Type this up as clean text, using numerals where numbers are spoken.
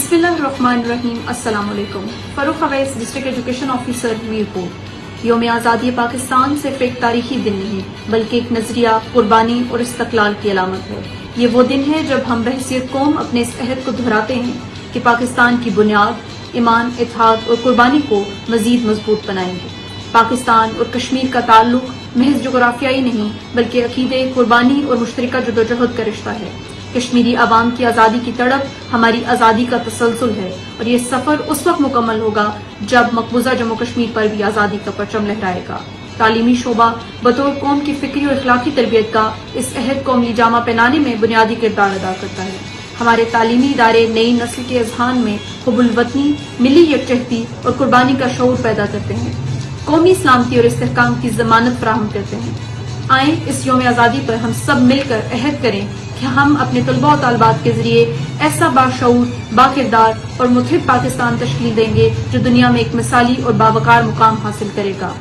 बिस्मिल्लाहिर्रहमानिर्रहीम। अस्सलाम वालेकुम। Farrukh Awais, district education officer, Mirpur. यौम आज़ादी पाकिस्तान सिर्फ एक तारीखी दिन नहीं बल्कि एक नजरिया, कुर्बानी और इस्तक़लाल की अलामत है। ये वो दिन है जब हम बहसियत कौम अपने इस अहद को दोहराते हैं कि पाकिस्तान की बुनियाद, ईमान, इत्तेहाद और कुर्बानी को मजीद मजबूत बनाएंगे। पाकिस्तान और कश्मीर का ताल्लुक महज जोग्राफियाई नहीं बल्कि अकीदे, कुर्बानी और मुश्तरका जदोजहद का रिश्ता है। कश्मीरी आवाम की आज़ादी की तड़प हमारी आज़ादी का तसलसल है और ये सफ़र उस वक्त मुकम्मल होगा जब मकबूजा जम्मू कश्मीर पर भी आज़ादी का परचम लहराएगा। तालीमी शोबा बतौर कौम की फ़िक्री और इखलाकी तरबियत का इस अहद कौमी जामा पहनाने में बुनियादी किरदार अदा करता है। हमारे तालीमी इदारे नई नस्ल के अज़हान में हुब्बुल वतनी, मिली यकजहती और कुर्बानी का शऊर पैदा करते हैं, कौमी सलामती और इस्तेहकाम की ज़मानत फराहम करते हैं। आए इस यौम आज़ादी पर हम सब मिलकर अहद करें कि हम अपने तलबा और तालिबात के जरिए ऐसा बाशऊर, बाकिरदार और मुतहिद पाकिस्तान तश्कील देंगे जो दुनिया में एक मिसाली और बावकार मुकाम हासिल करेगा।